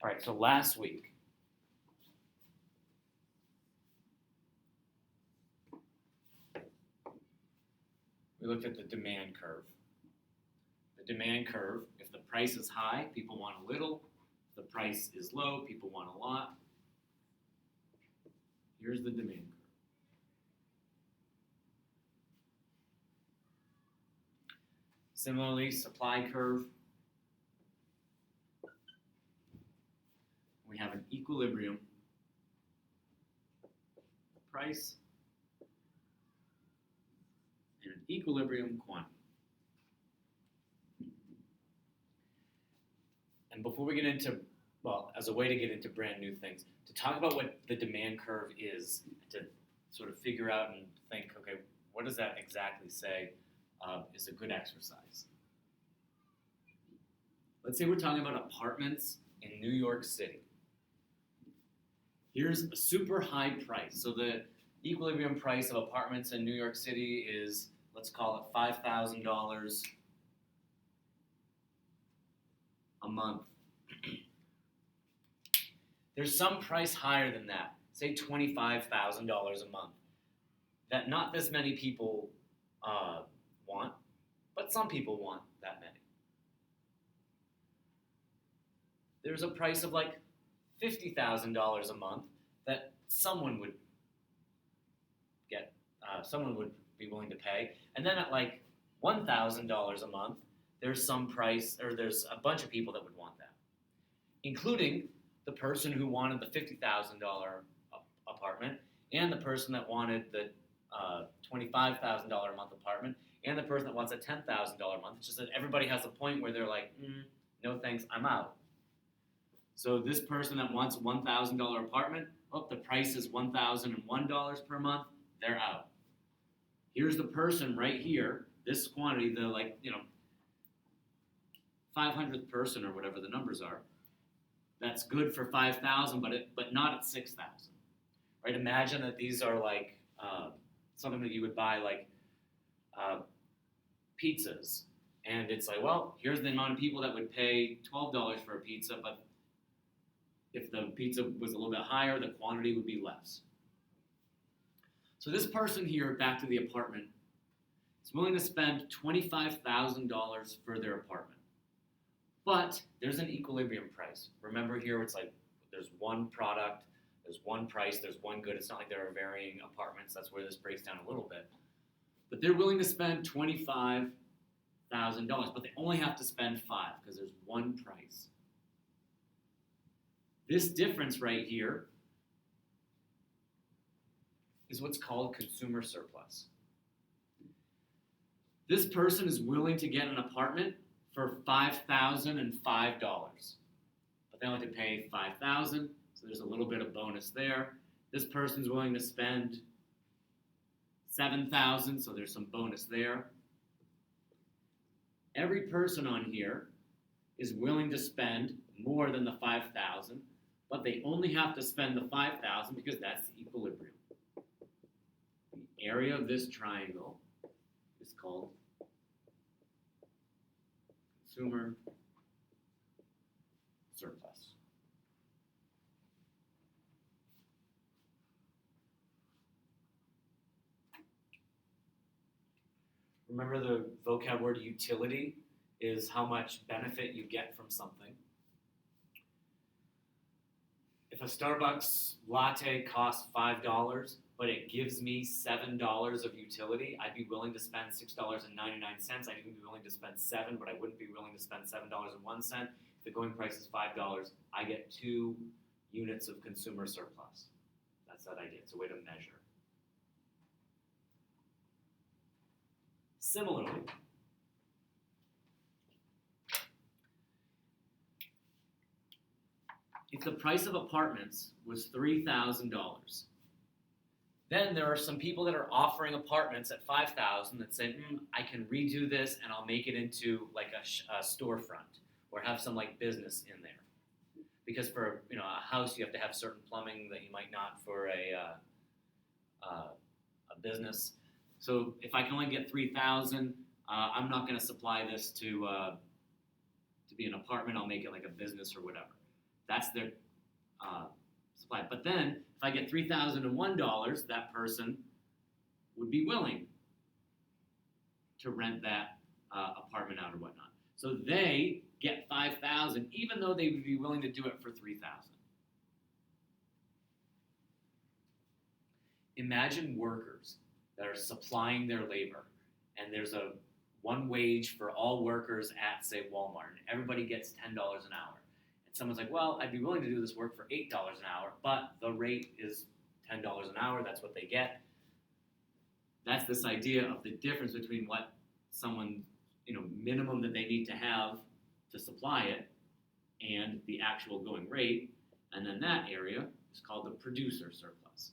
All right, so last week, we looked at the demand curve. The demand curve, if the price is high, people want a little. If the price is low, people want a lot. Here's the demand curve. Similarly, supply curve. We have an equilibrium price and an equilibrium quantity. And before we get into, well, as a way to get into brand new things, to talk about what the demand curve is, to sort of figure out and think, okay, what does that exactly say, is a good exercise. Let's say we're talking about apartments in New York City. Here's a super high price. So the equilibrium price of apartments in New York City is, let's call it $5,000 a month. There's some price higher than that, say $25,000 a month, that not this many people want, but some people want that many. There's a price of like $50,000 a month that someone would get, someone would be willing to pay, and then at like $1,000 a month, there's some price, or there's a bunch of people that would want that, including the person who wanted the $50,000 apartment, and the person that wanted the $25,000 a month apartment, and the person that wants a $10,000 a month. It's just that everybody has a point where they're like, no thanks, I'm out. So this person that wants a $1,000 apartment, the price is $1,001 per month, they're out. Here's the person right here, this quantity, the 500th person or whatever the numbers are, that's good for 5,000, but not at 6,000. Right? Imagine that these are like something that you would buy like pizzas, and it's like, well, here's the amount of people that would pay $12 for a pizza, but if the pizza was a little bit higher, the quantity would be less. So this person here, back to the apartment, is willing to spend $25,000 for their apartment. But there's an equilibrium price. Remember here, it's like there's one product, there's one price, there's one good. It's not like there are varying apartments. That's where this breaks down a little bit. But they're willing to spend $25,000, but they only have to spend $5,000 because there's one price. This difference right here is what's called consumer surplus. This person is willing to get an apartment for $5,005, but they only have to pay $5,000, so there's a little bit of bonus there. This person's willing to spend $7,000, so there's some bonus there. Every person on here is willing to spend more than the $5,000, but they only have to spend the $5,000 because that's the equilibrium. The area of this triangle is called consumer surplus. Remember the vocab word utility is how much benefit you get from something. If a Starbucks latte costs $5, but it gives me $7 of utility, I'd be willing to spend $6.99. I'd even be willing to spend $7, but I wouldn't be willing to spend $7.01. If the going price is $5, I get 2 units of consumer surplus. That's that idea. It's a way to measure. Similarly, if the price of apartments was $3,000, then there are some people that are offering apartments at $5,000 that say, I can redo this and I'll make it into like a storefront or have some like business in there. Because for a house you have to have certain plumbing that you might not for a business. So if I can only get $3,000, I'm not going to supply this to be an apartment. I'll make it like a business or whatever. That's their supply. But then, if I get $3,001, that person would be willing to rent that apartment out or whatnot. So they get 5,000, even though they would be willing to do it for 3,000. Imagine workers that are supplying their labor, and there's a one wage for all workers at, say, Walmart, and everybody gets $10 an hour. And someone's like, well, I'd be willing to do this work for $8 an hour, but the rate is $10 an hour. That's what they get. That's this idea of the difference between what someone, minimum that they need to have to supply it and the actual going rate. And then that area is called the producer surplus.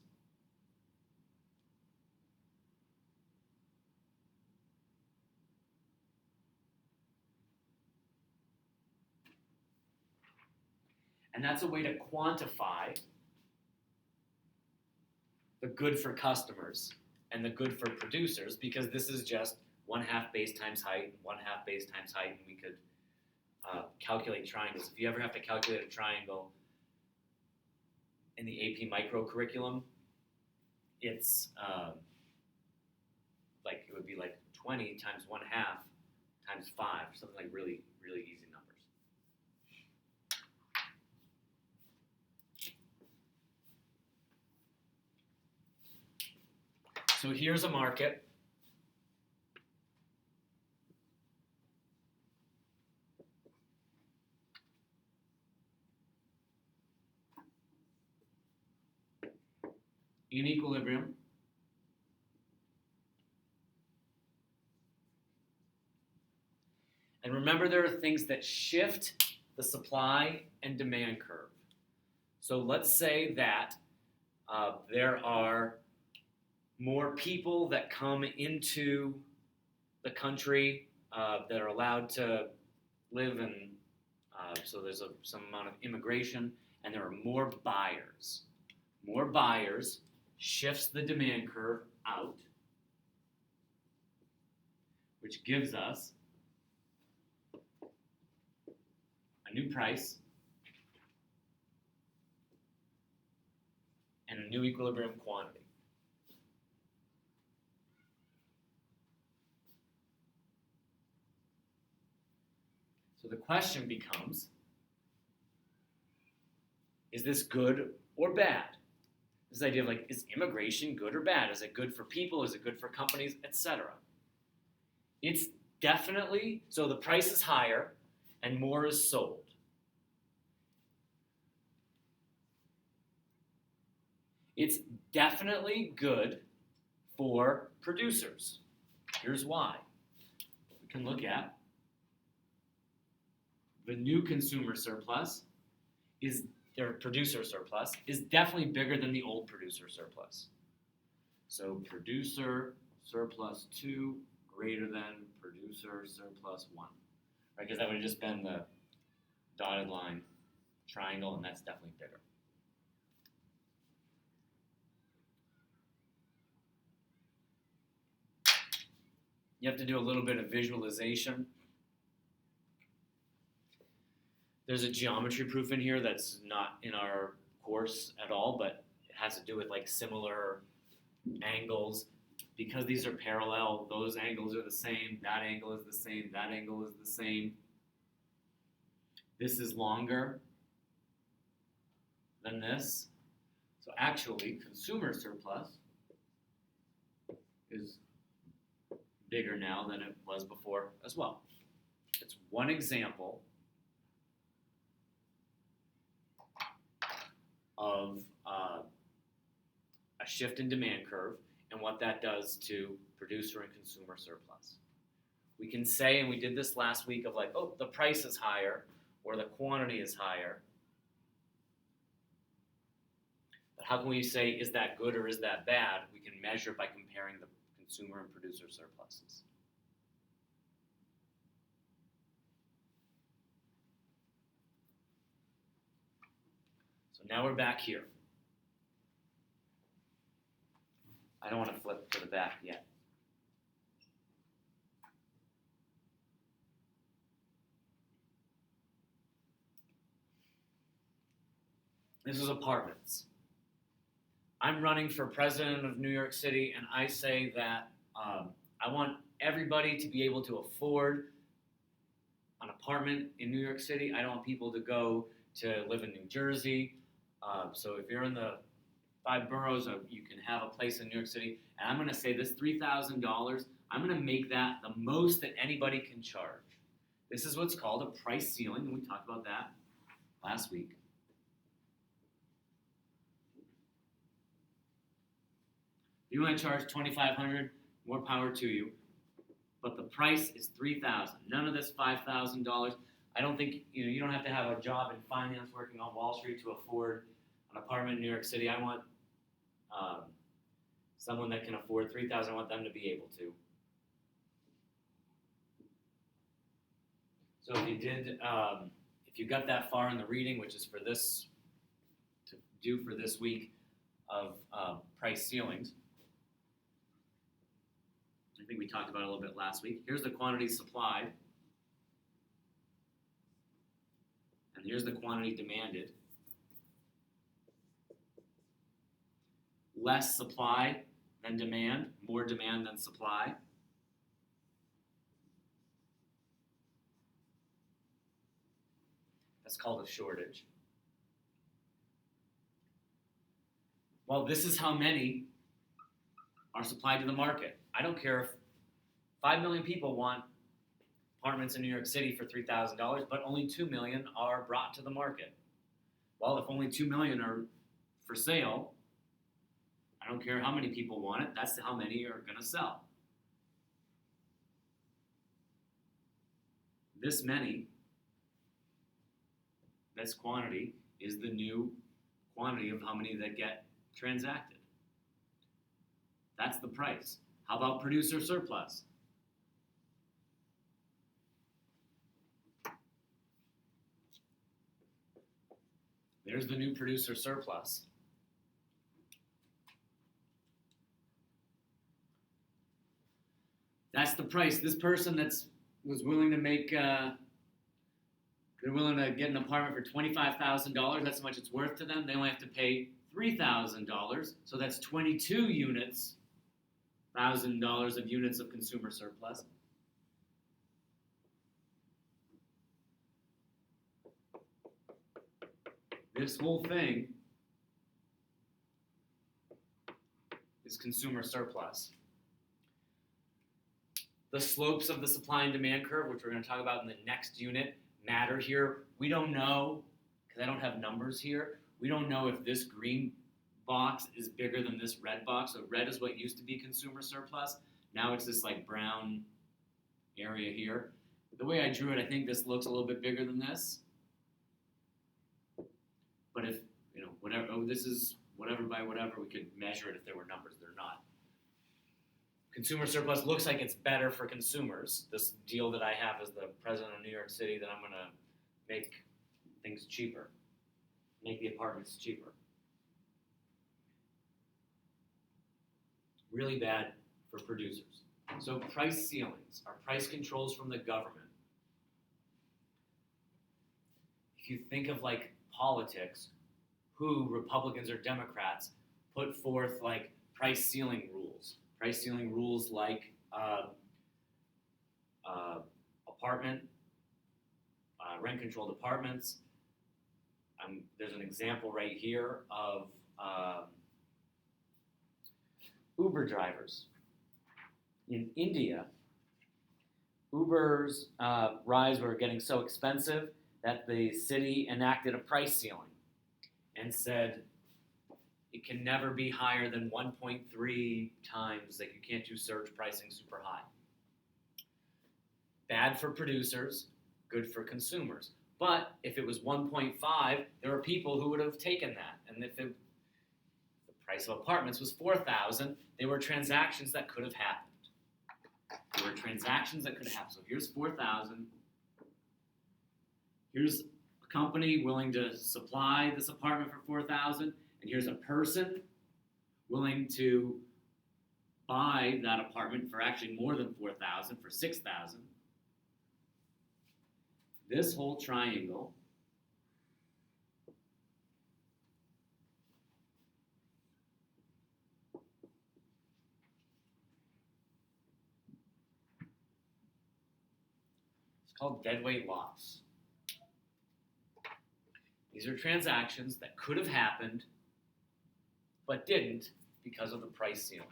And that's a way to quantify the good for customers and the good for producers, because this is just 1/2 base times height, 1/2 base times height, and we could calculate triangles. If you ever have to calculate a triangle in the AP micro curriculum, it's it would be like 20 times 1/2 times 5, something like really, really easy numbers. So here's a market. In equilibrium. And remember, there are things that shift the supply and demand curve. So let's say that there are more people that come into the country that are allowed to live, and so there's some amount of immigration, and there are more buyers. More buyers shifts the demand curve out, which gives us a new price and a new equilibrium quantity. So the question becomes, is this good or bad? This idea of is immigration good or bad? Is it good for people? Is it good for companies, etc.? It's definitely, so the price is higher and more is sold. It's definitely good for producers. Here's why. We can look at the new consumer surplus their producer surplus is definitely bigger than the old producer surplus. So producer surplus 2 greater than producer surplus 1. Right? Because that would have just been the dotted line triangle, and that's definitely bigger. You have to do a little bit of visualization. There's a geometry proof in here that's not in our course at all, but it has to do with similar angles. Because these are parallel, those angles are the same, that angle is the same, that angle is the same. This is longer than this. So actually, consumer surplus is bigger now than it was before as well. It's one example of a shift in demand curve and what that does to producer and consumer surplus. We can say, and we did this last week, of the price is higher or the quantity is higher. But how can we say, is that good or is that bad? We can measure by comparing the consumer and producer surpluses. So now we're back here. I don't want to flip to the back yet. This is apartments. I'm running for president of New York City, and I say that I want everybody to be able to afford an apartment in New York City. I don't want people to go to live in New Jersey. So if you're in the five boroughs, you can have a place in New York City. And I'm going to say this $3,000, I'm going to make that the most that anybody can charge. This is what's called a price ceiling, and we talked about that last week. If you want to charge $2,500, more power to you. But the price is $3,000. None of this $5,000. I don't think you don't have to have a job in finance working on Wall Street to afford an apartment in New York City. I want someone that can afford $3,000. I want them to be able to. So if you got that far in the reading, which is for this to do for this week of price ceilings. I think we talked about it a little bit last week. Here's the quantity supplied. And here's the quantity demanded. Less supply than demand, more demand than supply. That's called a shortage. Well, this is how many are supplied to the market. I don't care if 5 million people want apartments in New York City for $3,000, but only 2 million are brought to the market. Well, if only 2 million are for sale, I don't care how many people want it, that's how many are going to sell. This many, this quantity, is the new quantity of how many that get transacted. That's the price. How about producer surplus? There's the new producer surplus. That's the price. This person was willing to make, they're willing to get an apartment for $25,000. That's how much it's worth to them. They only have to pay $3,000. So that's 22 units. $1,000 of units of consumer surplus. This whole thing is consumer surplus. The slopes of the supply and demand curve, which we're going to talk about in the next unit, matter here. We don't know, because I don't have numbers here, we don't know if this green box is bigger than this red box. So red is what used to be consumer surplus. Now it's this like brown area here. The way I drew it, I think this looks a little bit bigger than this. But if, whatever, this is whatever by whatever, we could measure it if there were numbers. They're not. Consumer surplus looks like it's better for consumers. This deal that I have as the president of New York City, that I'm going to make things cheaper, make the apartments cheaper. Really bad for producers. So price ceilings are price controls from the government. If you think of like politics, who, Republicans or Democrats, put forth like price ceiling rules? Price ceiling rules like apartment, rent-controlled apartments. There's an example right here of Uber drivers. In India, Uber's rides were getting so expensive that the city enacted a price ceiling and said it can never be higher than 1.3 times, like you can't do surge pricing super high. Bad for producers, good for consumers. But if it was 1.5, there were people who would have taken that. And if the price of apartments was $4,000, they were transactions that could have happened. There were transactions that could have happened. So here's $4,000. Here's a company willing to supply this apartment for $4,000, and here's a person willing to buy that apartment for actually more than $4,000, for $6,000. This whole triangle called deadweight loss. These are transactions that could have happened but didn't because of the price ceiling.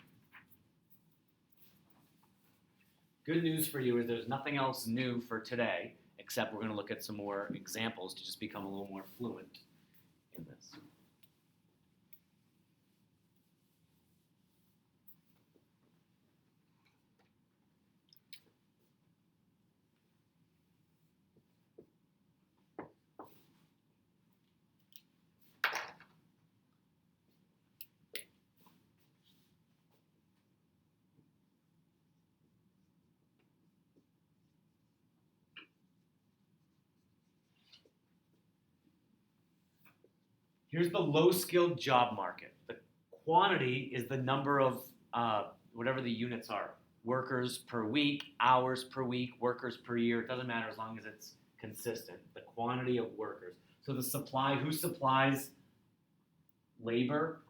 Good news for you is there's nothing else new for today, except we're going to look at some more examples to just become a little more fluent in this. Here's the low-skilled job market. The quantity is the number of whatever the units are. Workers per week, hours per week, workers per year. It doesn't matter as long as it's consistent. The quantity of workers. So the supply, who supplies labor?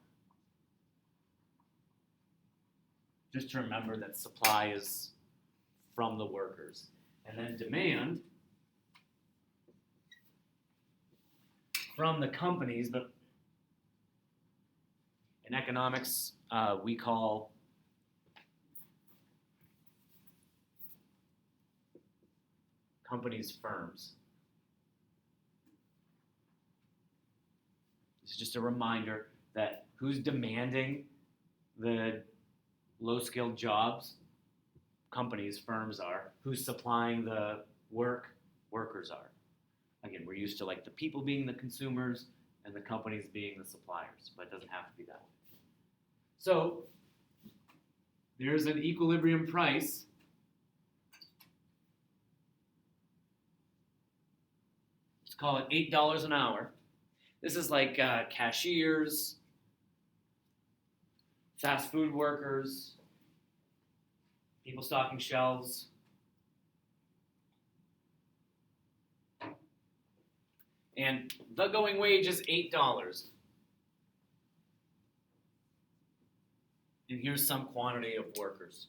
Just to remember that supply is from the workers. And then demand from the companies, but in economics we call companies firms. This is just a reminder that who's demanding the low-skilled jobs? Companies, firms are. Who's supplying the work? Workers are. Again, we're used to like the people being the consumers and the companies being the suppliers, but it doesn't have to be that way. So there's an equilibrium price. Let's call it $8 an hour. This is like cashiers, fast food workers, people stocking shelves. And the going wage is $8. And here's some quantity of workers.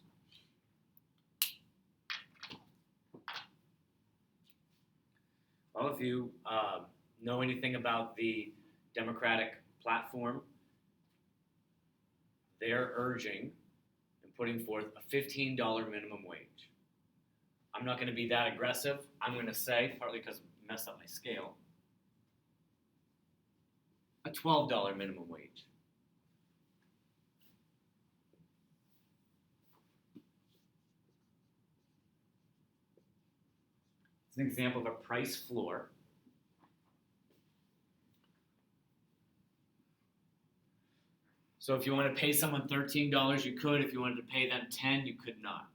Well, if you know anything about the Democratic platform, they're urging and putting forth a $15 minimum wage. I'm not going to be that aggressive. I'm going to say, partly because I messed up my scale, a $12 minimum wage. It's an example of a price floor. So if you want to pay someone $13, you could. If you wanted to pay them $10, you could not.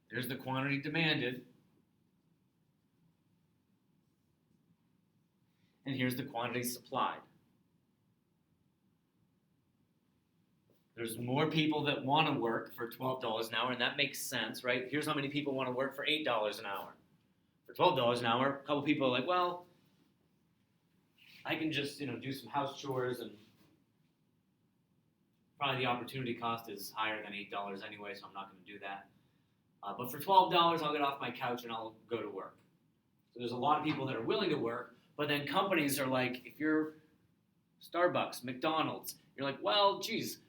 There's the quantity demanded. And here's the quantity supplied. There's more people that want to work for $12 an hour, and that makes sense, right? Here's how many people want to work for $8 an hour. For $12 an hour, a couple people are like, well, I can just, do some house chores, and probably the opportunity cost is higher than $8 anyway, so I'm not going to do that. But for $12, I'll get off my couch and I'll go to work. So there's a lot of people that are willing to work, but then companies are like, if you're Starbucks, McDonald's, you're like, well, geez,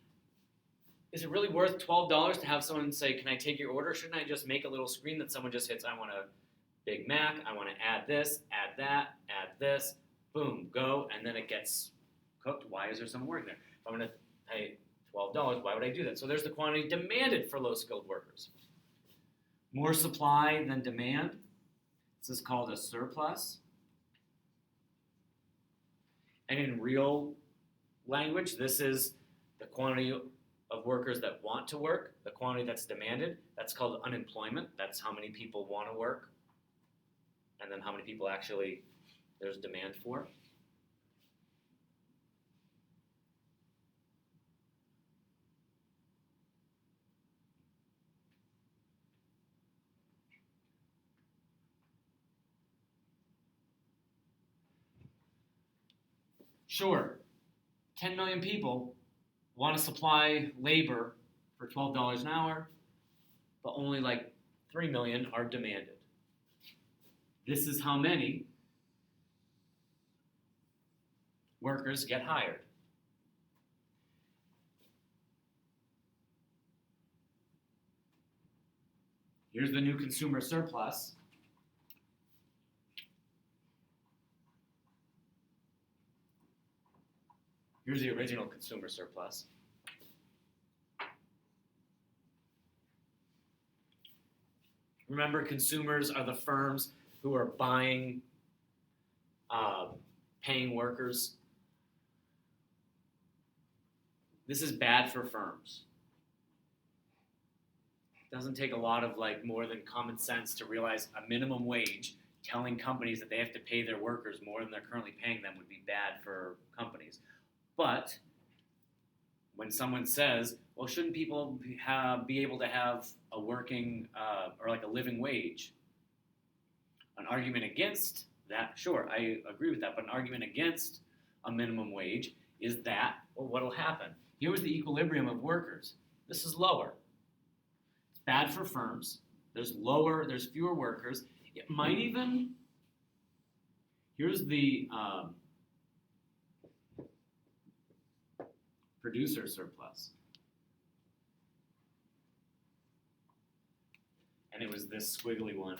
is it really worth $12 to have someone say, can I take your order? Shouldn't I just make a little screen that someone just hits, I want a Big Mac, I want to add this, add that, add this, boom, go, and then it gets cooked. Why is there someone working there? If I'm going to pay $12, why would I do that? So there's the quantity demanded for low-skilled workers. More supply than demand. This is called a surplus. And in real language, this is the quantity of workers that want to work, the quantity that's demanded. That's called unemployment. That's how many people want to work, and then how many people actually there's demand for. Sure, 10 million people want to supply labor for $12 an hour, but only like 3 million are demanded. This is how many workers get hired. Here's the new consumer surplus. Here's the original consumer surplus. Remember, consumers are the firms who are buying, paying workers. This is bad for firms. It doesn't take a lot of more than common sense to realize a minimum wage telling companies that they have to pay their workers more than they're currently paying them would be bad for companies. But when someone says, well, shouldn't people be able to have a working or a living wage? An argument against that, sure, I agree with that, but an argument against a minimum wage is that, well, what will happen? Here was the equilibrium of workers. This is lower. It's bad for firms. There's fewer workers. It might even, here's the producer surplus. And it was this squiggly one.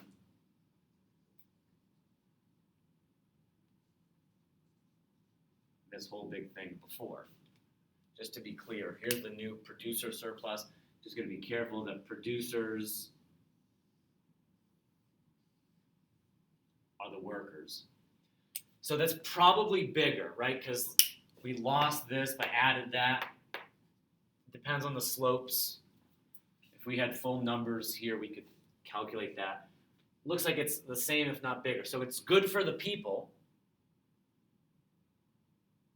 This whole big thing before. Just to be clear, here's the new producer surplus. Just going to be careful that producers are the workers. So that's probably bigger, right? Because we lost this but added that. It depends on the slopes. If we had full numbers here, we could calculate that. Looks like it's the same, if not bigger. So it's good for the people,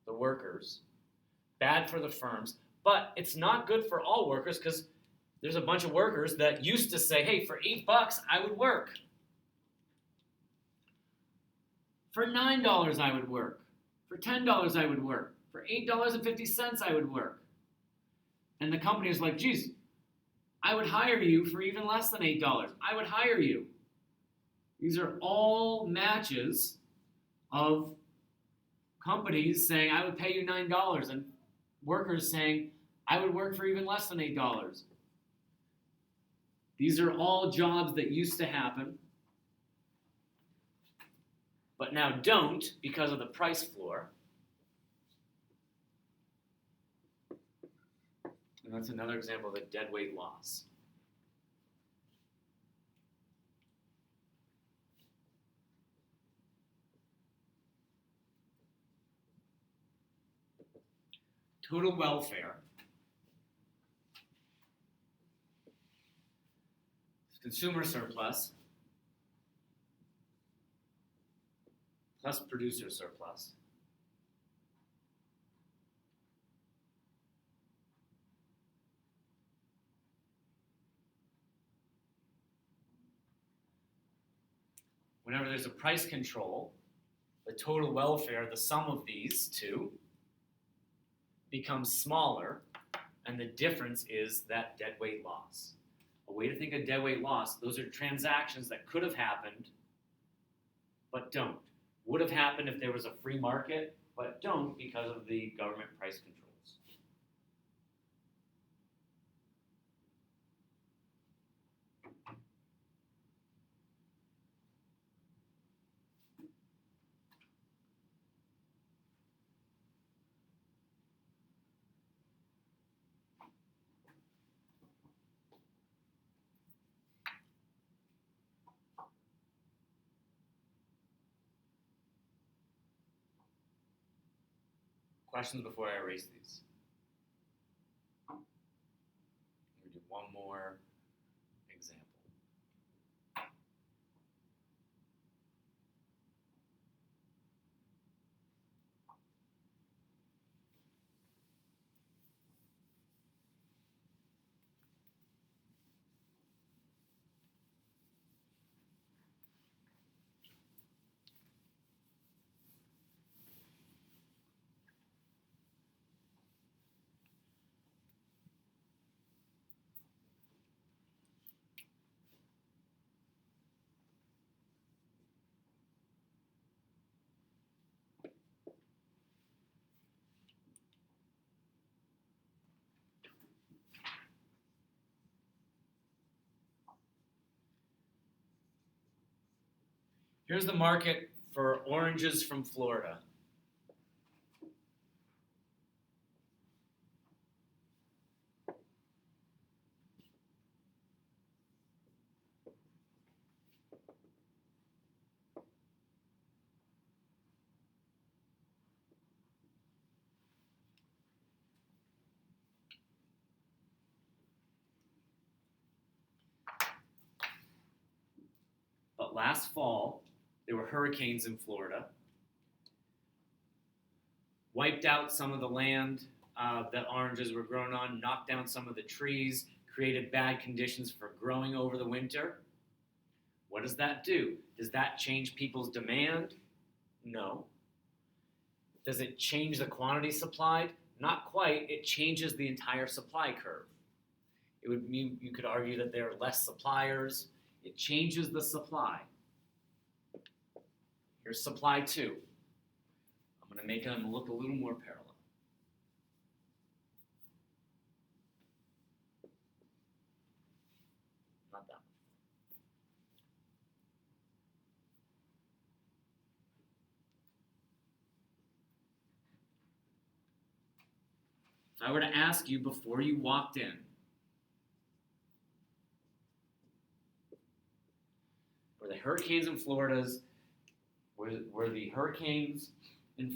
the workers, bad for the firms, but it's not good for all workers because there's a bunch of workers that used to say, hey, for $8 I would work. For $9 I would work. For $10 I would work. For $8.50 I would work. And the company is like, geez, I would hire you for even less than $8. I would hire you. These are all matches of companies saying, I would pay you $9, and workers saying, I would work for even less than $8. These are all jobs that used to happen, but now don't because of the price floor. And that's another example of a deadweight loss. Total welfare. Consumer surplus plus producer surplus. Whenever there's a price control, the total welfare, the sum of these two, becomes smaller, and the difference is that deadweight loss. A way to think of deadweight loss, those are transactions that could have happened, but don't. Would have happened if there was a free market, but don't because of the government price controls. Questions before I erase these? I'm going to do one more example. Here's the market for oranges from Florida. But last fall, there were hurricanes in Florida, wiped out some of the land that oranges were grown on, knocked down some of the trees, created bad conditions for growing over the winter. What does that do? Does that change people's demand? No. Does it change the quantity supplied? Not quite. It changes the entire supply curve. It would mean you could argue that there are less suppliers. It changes the supply. Here's supply 2. I'm going to make them look a little more parallel. Not that one. If I were to ask you before you walked in, were the hurricanes in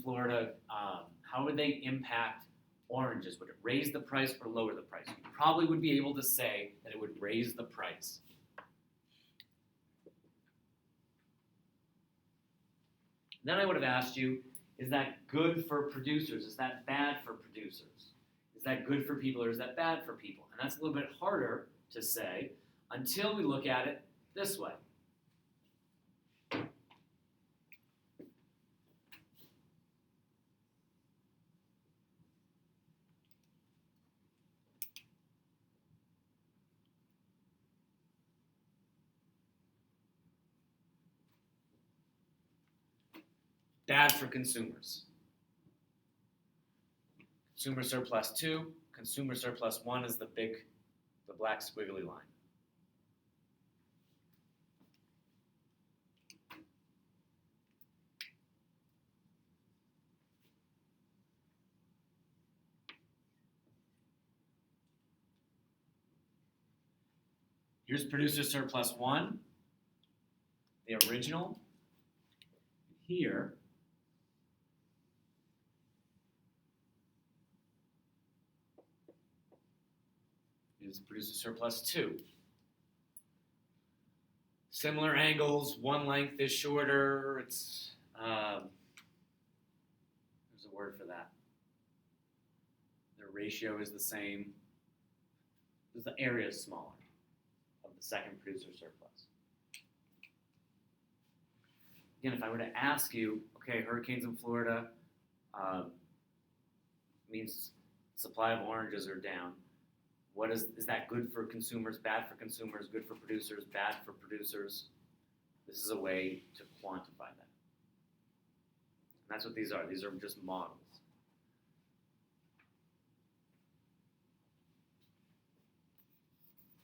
Florida, how would they impact oranges? Would it raise the price or lower the price? You probably would be able to say that it would raise the price. Then I would have asked you, is that good for producers? Is that bad for producers? Is that good for people or is that bad for people? And that's a little bit harder to say until we look at it this way. Bad for consumers. Consumer surplus 2, consumer surplus 1 is the black squiggly line. Here's producer surplus 1, the original. Here is producer surplus 2. Similar angles, one length is shorter. It's there's a word for that. The ratio is the same. The area is smaller of the second producer surplus. Again, if I were to ask you, okay, hurricanes in Florida means supply of oranges are down. What is that good for consumers, bad for consumers, good for producers, bad for producers? This is a way to quantify that. And that's what these are. These are just models.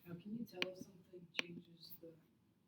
Now, can you tell if something changes the